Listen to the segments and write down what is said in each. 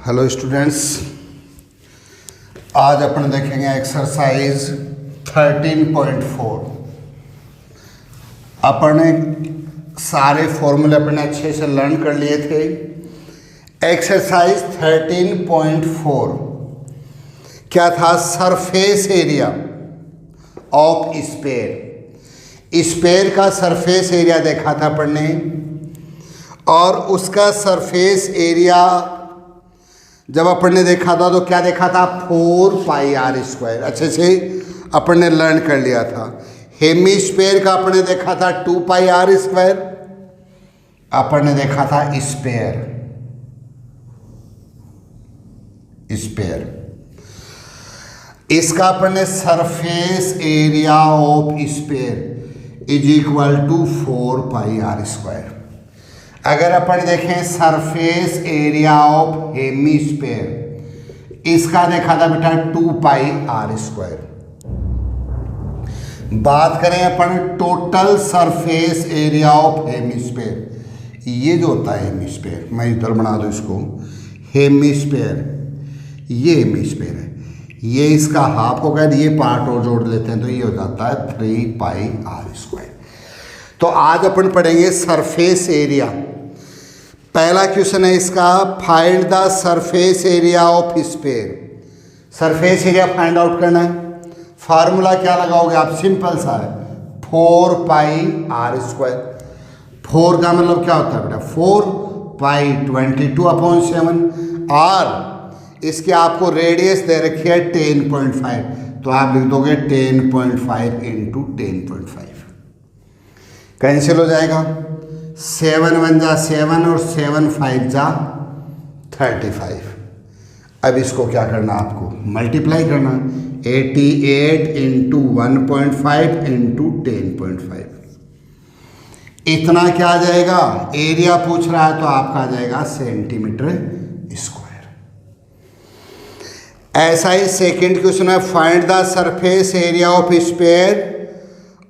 Hello students, आज अपन देखेंगे exercise 13.4। अपन ने सारे फॉर्मूले अपने अच्छे से लर्न कर लिए थे। एक्सरसाइज 13.4 क्या था? Surface area of sphere. Sphere का सरफेस एरिया देखा था अपन ने, और उसका सरफेस एरिया जब अपन ने देखा था तो क्या देखा था? 4πr²। अच्छे से अपन ने लर्न कर लिया था। हेमिस्फीयर का अपन ने देखा था 2πr²। अपन ने देखा था स्फीयर इसका अपन ने surface area of sphere is equal to 4πr²। अगर अपन देखें सरफेस एरिया ऑफ हेमिस्फीयर, इसका देखा था बेटा 2πr²। बात करें अपन total surface area of hemisphere, ये जो होता है हेमिस्फीयर, मैं इधर बना दूं इसको हेमिस्फीयर, ये हेमिस्फीयर है, ये इसका हाफ होगा, ये पार्ट और जोड़ लेते हैं तो ये हो जाता है 3πr²। तो आज अपन पढ़ेंगे सरफेस एरिया। पहला क्वेश्चन है इसका, find the surface area of sphere. Surface area find out करना है। फार्मूला क्या लगाओगे आप? सिंपल सा है, 4πr²। 4 का मतलब क्या होता है बेटा? 4π 22/7, और इसके आपको रेडियस दे रखी है 10.5, तो आप लिख दोगे 10.5 इंटू 10.5। कैंसिल हो जाएगा, 7 1 जा 7 और 7 5 जा 35। अब इसको क्या करना आपको? मल्टीप्लाई करना। 88 इंटू 1.5 इंटू 10.5, इतना क्या आ जाएगा? एरिया पूछ रहा है तो आपका आ जाएगा सेंटीमीटर स्क्वायर। ऐसा ही सेकंड क्वेश्चन है, find the surface area of sphere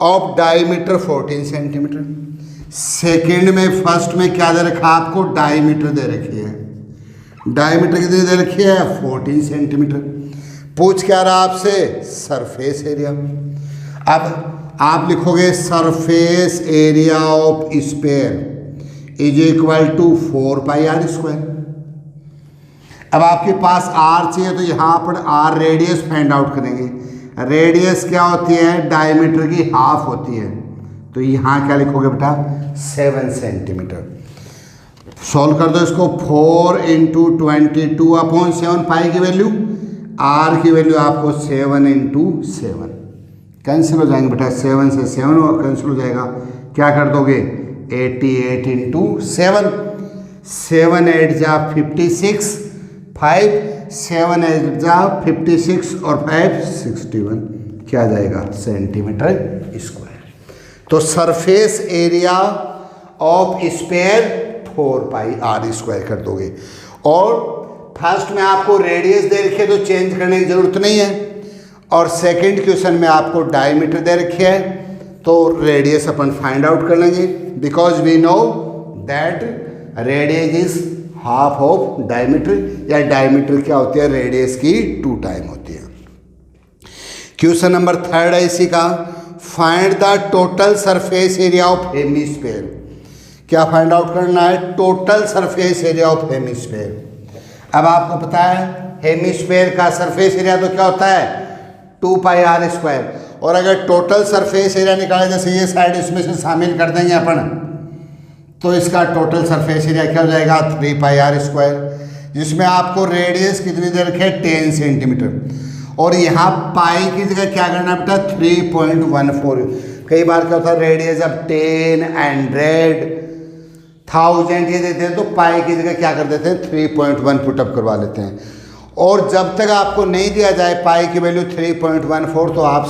of diameter 14 centimetre. Second में फर्स्ट में क्या दे रखा आपको? डायमीटर दे रखी है। डायमीटर कितनी दे रखी है? 14 सेंटीमीटर। पूछ क्या रहा आपसे? Surface area. अब आप लिखोगे surface area of sphere is equal to 4πr²। अब आपके पास r चाहिए तो यहाँ पर r रेडियस फाइंड आउट करेंगे। रेडियस क्या होती है? डायमीटर की हाफ होती है, तो यहाँ क्या लिखोगे बेटा? 7 सेंटीमीटर। सॉल्व कर दो इसको। 4 इंटू 22/7 पाई की वैल्यू, आर की वैल्यू आपको 7 इंटू 7। कैंसिल हो जाएंगे बेटा, 7 से 7 और कैंसिल हो जाएगा। क्या कर दोगे? 88 इंटू 7, 7 8 जा 56, 5 7 8 जा 56 और 5 61, क्या आ जाएगा? Centimetre square. तो surface area of sphere 4πr² कर दोगे। और फर्स्ट में आपको रेडियस दे रखे तो चेंज करने की जरूरत नहीं है, और सेकंड क्वेश्चन में आपको डायमीटर दे रखे है तो रेडियस अपन फाइंड आउट कर लेंगे, because we know that radius is half of diameter, या डायमीटर क्या होती है? रेडियस की 2 टाइम होती है। क्वेश्चन नंबर 3 है इसी का, find the total surface area of hemisphere. क्या फाइंड आउट करना है? Total surface area of hemisphere. अब आपको पता है हेमिस्फीयर का सरफेस एरिया तो क्या होता है? 2πr²। और अगर टोटल सरफेस एरिया निकाले, जैसे ये साइड इसमें से शामिल कर देंगे अपन, तो इसका टोटल सरफेस एरिया क्या हो जाएगा? 3πr², जिसमें आपको रेडियस कितनी दे रखे? 10 सेंटीमीटर। और यहाँ पाई की जगह क्या करना बेटा? 3.14। कई बार क्या होता है, रेडियस जब 10 100 1000 ये देते हैं तो पाई की जगह क्या कर देते हैं? 3.1 पुटअप करवा लेते हैं। और जब तक आपको नहीं दिया जाए पाई की वैल्यू 3.14, तो आप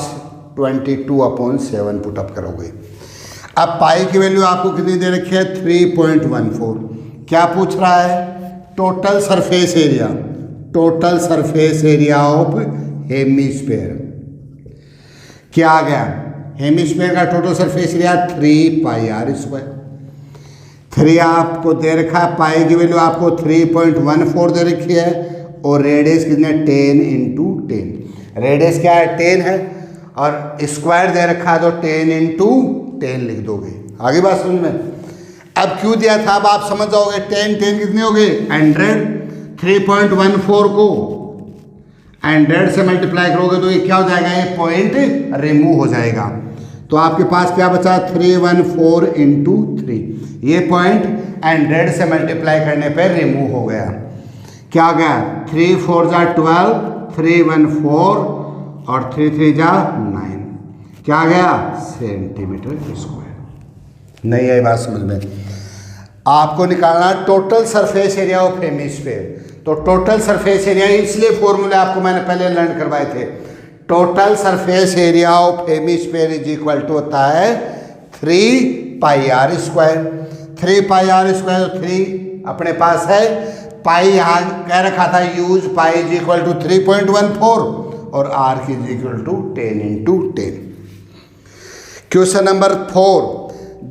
22/7 पुटअप करोगे। अब पाई की वैल्यू आपको कितनी दे रखी है? 3.14। क्या पूछ रहा है? Total surface area, total surface area of hemisphere क्या आ गया? हेमिस्फीयर का टोटल सरफेस एरिया 3πr²। 3 आपको दे रखा है, पाई की वैल्यू आपको 3.14 दे रखी है, और रेडियस कितनी है 10 इंटू 10। रेडियस क्या है 10 है, और स्क्वायर दे रखा है तो 10 इंटू 10 लिख दोगे। आगे बात समझ में। अब क्यों दिया था अब आप समझ जाओगे। 10 कितने हो गए 100, 3.14 को 100 से मल्टीप्लाई करोगे तो ये क्या हो जाएगा, ये पॉइंट रिमूव हो जाएगा। तो आपके पास क्या बचा 314 इंटू 3, ये पॉइंट 100 से मल्टीप्लाई करने पर रिमूव हो गया। क्या हो गया 3 4 जा 12, 3 1 4 और 3 3 जा 9, क्या गया सेंटीमीटर स्क्वायर। नहीं आई बात समझ में। आपको निकालना total surface area of hemisphere. तो टोटल सरफेस एरिया, इसलिए फॉर्मूले आपको मैंने पहले लर्न करवाए थे। Total surface area of hemisphere is equal to होता है 3 pi R square. 3 pi R square, 3 अपने पास है, पाई यहाँ कह रखा था use pi is equal to 3.14 और आर की is equal to 10 into 10। Question number 4,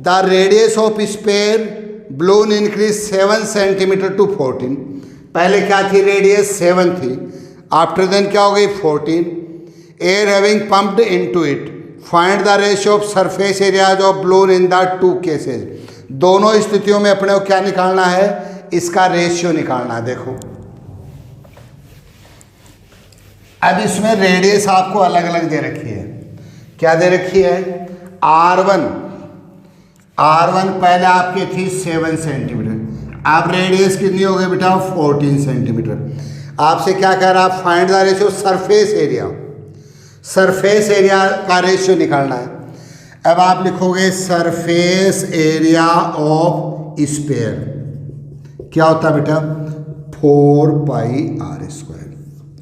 the radius of sphere blown increase 7 centimetre to 14। पहले क्या थी रेडियस 7 थी, आफ्टर देन क्या हो गई 14। Air having pumped into it, find the ratio of surface areas of blown in the 2 cases. दोनों स्थितियों में अपने को क्या निकालना है, इसका रेशियो निकालना है। देखो अब इसमें रेडियस आपको अलग अलग दे रखी है। क्या दे रखी है R1 पहले आपकी थी 7 सेंटीमीटर, अब रेडियस कितनी हो गई बेटा 14 सेंटीमीटर। आपसे क्या कह रहा है, find the ratio surface area. Surface area का रेशियो निकालना है। अब आप लिखोगे सरफेस एरिया ऑफ स्फीयर, क्या होता है बेटा 4 पाई आर स्क्वायर।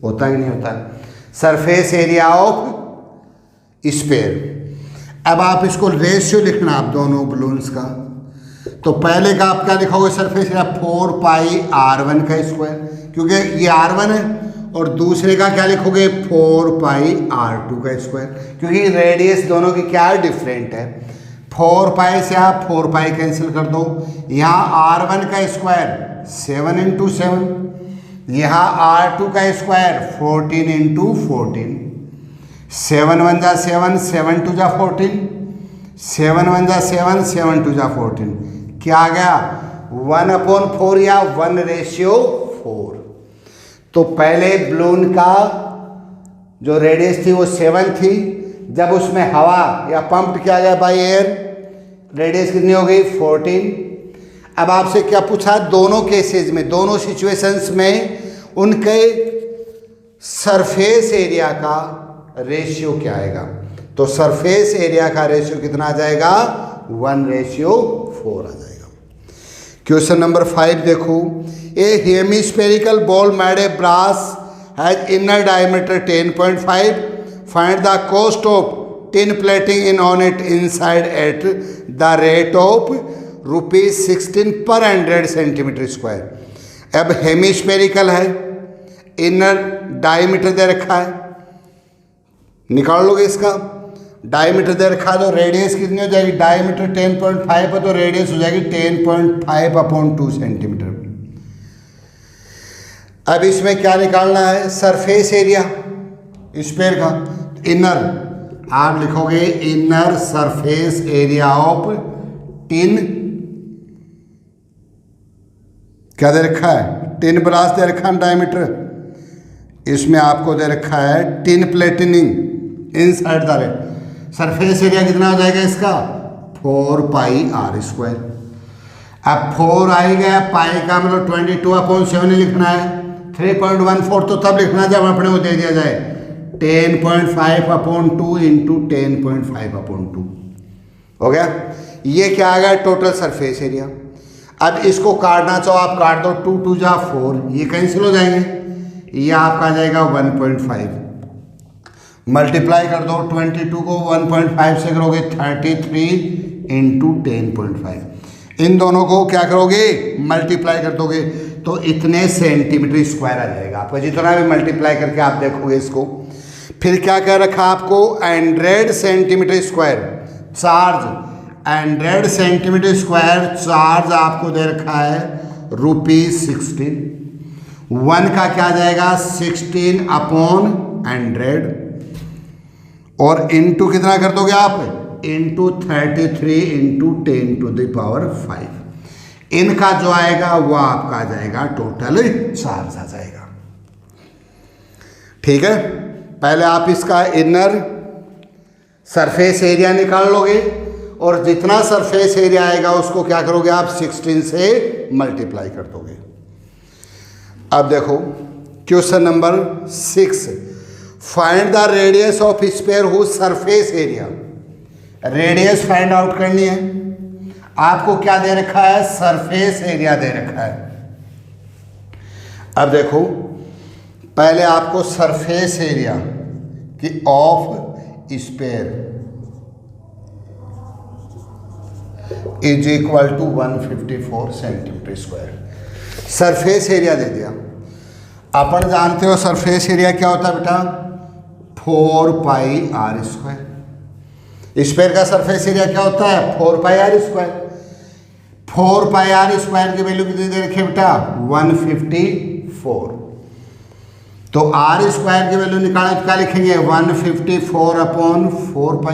होता ही नहीं होता, सरफेस एरिया ऑफ स्फीयर। अब आप इसको रेशियो लिखना आप दोनों बलून्स का। तो पहले का आप क्या लिखोगे सरफेस एरिया 4 पाई R1 का स्क्वायर, क्योंकि ये R1 है, और दूसरे का क्या लिखोगे 4 पाई R2 का स्क्वायर, क्योंकि रेडियस दोनों की क्या है डिफरेंट है। 4 पाई से आप 4 पाई कैंसिल कर दो, यहाँ R1 का स्क्वायर 7 इंटू 7, यहाँ R2 का स्क्वायर 14 इंटू 14, 7 1 जा 7, 7 2 जा 14, 7 1 जा 7, 7 2 जा 14, क्या आ गया 1/4 या 1:4। तो पहले बलून का जो रेडियस थी वो 7 थी, जब उसमें हवा या पंप किया गया बाय एयर, रेडियस कितनी हो गई 14। अब आपसे क्या पूछा, दोनों केसेस में, दोनों सिचुएशंस में उनके सरफेस एरिया का रेशियो क्या आएगा। तो सरफेस एरिया का रेशियो कितना आ जाएगा 1:4 आ जाएगा। क्वेश्चन नंबर 5 देखो, a hemispherical bowl made a brass has inner diameter 10.5, find the cost of tin plating in on it inside at the rate of ₹16 per 100 centimetre square. अब hemispherical है, inner diameter दे रखा है, निकाल लोगे इसका। Diameter दे रखा है तो रेडियस कितनी हो जाएगी, डायमीटर 10.5 है तो रेडियस हो जाएगी 10.5/2 सेंटीमीटर। अब इसमें क्या निकालना है, सरफेस एरिया स्फीयर का। इनर आप लिखोगे inner surface area of tin, क्या दे रखा है टिन ब्रास दे रखा है डायमीटर, इसमें आपको दे रखा है tin plating inside the rate. Surface area कितना हो जाएगा इसका 4 पाई आर स्क्वायर। अब 4 आई गया, पाई का मतलब 22/7 लिखना है, 3.14 तो तब लिखना जब अपने को दे दिया जाए 10.5/2 इंटू 10.5/2 हो गया। ये क्या आ गया टोटल सरफेस एरिया। अब इसको काटना चाहो आप काट दो, 2 2 जा 4, ये कैंसिल हो जाएंगे, ये आपका आ जाएगा 1.5, मल्टीप्लाई कर दो 22 को 1.5 से करोगे 33 इंटू 10.5, इन दोनों को क्या करोगे मल्टीप्लाई कर दोगे तो इतने सेंटीमीटर स्क्वायर आ जाएगा आपका। जितना भी मल्टीप्लाई करके आप देखोगे इसको, फिर क्या कह रखा आपको 100 centimetre square charge 100 centimetre square charge आपको दे रखा है ₹16। 1 का क्या जाएगा 16/100 और इंटू कितना कर दोगे आप इंटू 33 इंटू 10⁵। इनका जो आएगा वो आपका आ जाएगा टोटल चार्ज आ जाएगा। ठीक है, पहले आप इसका इनर सरफेस एरिया निकाल लोगे और जितना सरफेस एरिया आएगा उसको क्या करोगे आप 16 से मल्टीप्लाई कर दोगे। अब देखो question number 6, find the radius of sphere whose surface area. Radius find out करनी है। आपको क्या दे रखा है सरफेस एरिया दे रखा है। अब देखो पहले आपको सरफेस एरिया की of sphere is equal to 154 centimetre square surface area दे दिया। अपन जानते हो सरफेस एरिया क्या होता है बेटा 4πr²। स्फीयर का सरफेस एरिया क्या होता है 4πr²। 4πr² की वैल्यू कितनी दे रखी है बेटा 154। तो r² की वैल्यू निकालने तो क्या लिखेंगे 154/4π।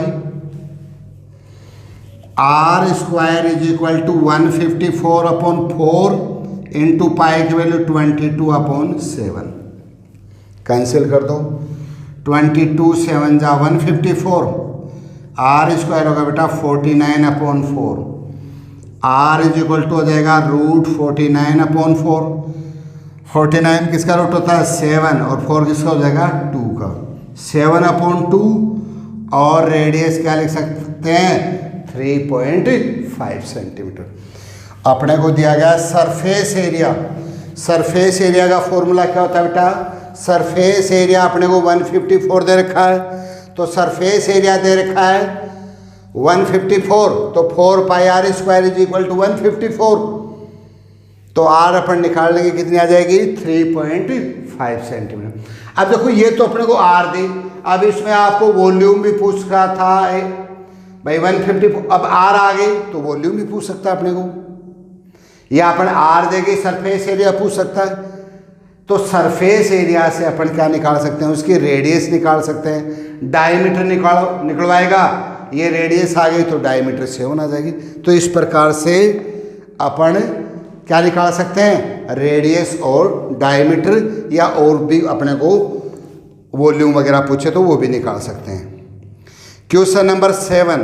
r² is equal to 154/4 into pi की वैल्यू 22/7। कैंसिल कर दो 22 7 जा 154। r² होगा बेटा 49/4। r इज इक्वल टू हो जाएगा √49/4। 49 किसका रूट होता है 7 और 4 किसका हो जाएगा 2 का 7/2 और रेडियस क्या लिख सकते हैं 3.5 सेंटीमीटर। अपने को दिया गया सरफेस एरिया। सरफेस एरिया का फॉर्मूला क्या होता है बेटा सरफेस एरिया अपने को 154 दे रखा है। तो सरफेस एरिया दे रखा है 154 तो 4πr² इज इक्वल टू 154। तो r अपन निकाल लेंगे कितनी आ जाएगी 3.5 सेंटीमीटर। अब देखो ये तो अपने को r दी। अब इसमें आपको वॉल्यूम भी पूछ रहा था भाई 154। अब r आ गई तो वॉल्यूम भी पूछ सकता है अपने को या अपन r देगी सरफेस एरिया पूछ सकता है। तो सरफेस एरिया से अपन क्या निकाल सकते हैं उसकी रेडियस निकाल सकते हैं। डायमीटर निकलवाएगा ये रेडियस आ गई तो डायमीटर 7 आ जाएगी। तो इस प्रकार से अपन क्या निकाल सकते हैं रेडियस और डायमीटर या और भी अपने को वॉल्यूम वगैरह पूछे तो वो भी निकाल सकते हैं। Question number 7,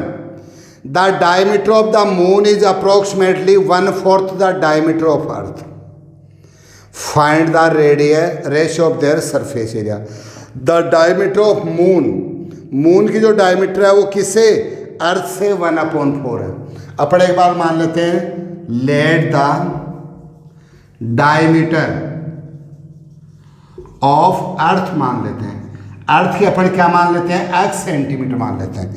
the diameter of the moon is approximately 1/4 the diameter of earth. Find the ratio of their surface area. The diameter of moon, moon की जो डायमीटर है वो किससे अर्थ से 1/4 है। अपन एक बार मान लेते हैं let the diameter of earth मान लेते हैं। अर्थ की अपन क्या मान लेते हैं x सेंटीमीटर मान लेते हैं।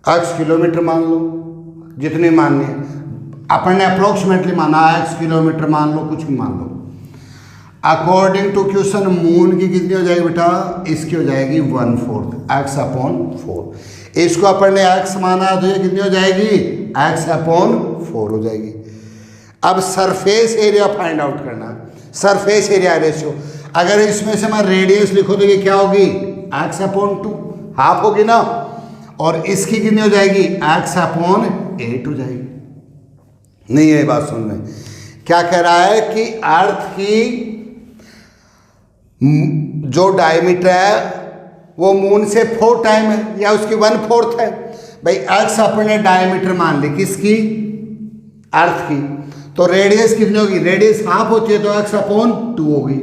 x किलोमीटर मान लो जितनी माननी है अपन ने अप्रोक्सीमेटली माना x किलोमीटर मान लो कुछ भी मान लो। अकॉर्डिंग टू क्वेश्चन मून की कितनी हो जाएगी बेटा इसकी हो जाएगी 1/4 x/4। इसको अपन ने x माना तो ये कितनी हो जाएगी x/4 हो जाएगी। अब सरफेस एरिया फाइंड आउट करना सरफेस एरिया रेशियो। अगर इसमें से मैं रेडियस लिखो तो ये क्या होगी x/2 हाफ होगी ना और इसकी कितनी हो जाएगी x/8 हो जाएगी। नहीं है बात सुन में क्या कह रहा है कि अर्थ की जो डायमीटर है वो मून से 4 टाइम है या उसकी 1/4 है। भाई x अपने डायमीटर मान ली किसकी अर्थ की तो रेडियस कितनी होगी रेडियस हाफ होती है तो x/2 होगी।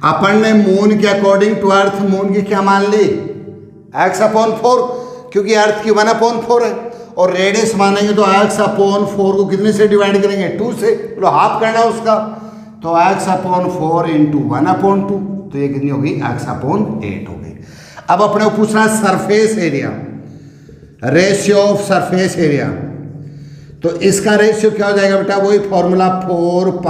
अपन ने मून के अकॉर्डिंग टू अर्थ मून की क्या मान ली x/4 क्योंकि अर्थ की 1/4 है और रेडियस मानेंगे तो x/4 को कितने से डिवाइड करेंगे 2 से तो हाफ करना उसका तो x/4 इंटू 1/2 तो ये कितनी होगी x/8 हो गई। अब अपने को पूछना है surface area ratio of surface area. तो इसका रेशियो क्या हो जाएगा बेटा वही फॉर्मूला 4π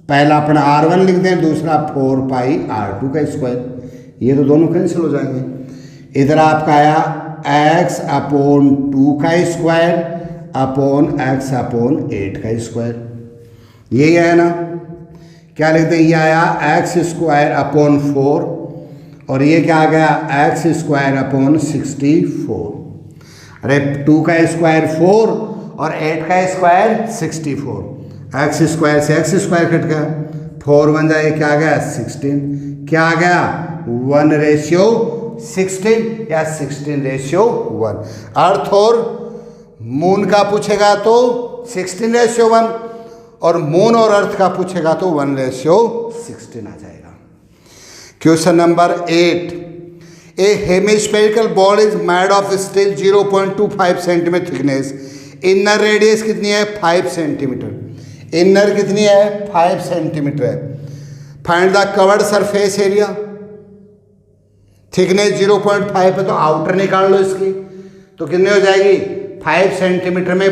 पहला अपना r1 लिख दें दूसरा 4πr2 का स्क्वायर। ये तो दोनों कैंसिल हो जाएंगे। इधर आपका आया x अपॉन 2 का स्क्वायर अपॉन x अपॉन 8 का स्क्वायर, यही है ना। क्या लिखते हैं, ये आया x स्क्वायर अपॉन 4 और ये क्या आ गया x स्क्वायर अपॉन 64। अरे 2 का स्क्वायर 4 और 8 का स्क्वायर 64, x स्क्वायर से x स्क्वायर कट गया, 4 बन जाए, क्या आ गया 16, क्या आ गया 1:16 या 16:1। अर्थ और मून का पूछेगा तो 16:1 और मून और अर्थ का पूछेगा तो 1:16 आ जाएगा। Question number 8, A hemispherical ball is made of steel 0.25 centimetre thickness, inner radius कितनी है 5 सेंटीमीटर, इनर कितनी है 5 सेंटीमीटर है। Find the curved surface area, thickness 0.5 है तो आउटर निकाल लो इसकी, तो कितनी हो जाएगी 5 सेंटीमीटर में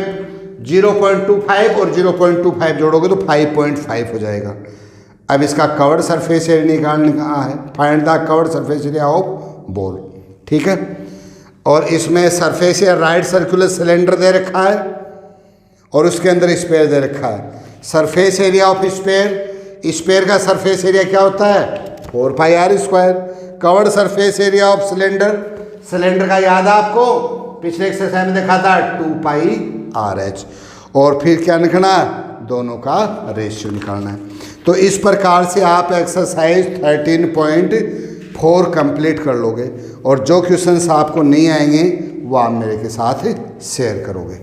0.25 और 0.25 जोड़ोगे तो 5.5 हो जाएगा। अब इसका कवर्ड सरफेस एरिया निकालने का है, find the curved surface area of ball, ठीक है। और इसमें surface area right circular cylinder दे रखा है और उसके अंदर स्पेयर दे रखा है। Surface area of sphere, sphere का सरफेस एरिया क्या होता है 4πr²। Curved surface area of cylinder, cylinder का याद है आपको, पिछले एक्सरसाइज में देखा था 2πrh। और फिर क्या निकालना है, दोनों का रेशियो निकालना है। तो इस प्रकार से आप एक्सरसाइज 13.4 कंप्लीट कर लोगे और जो क्वेश्चंस आपको नहीं आएंगे वो आप मेरे के साथ शेयर करोगे।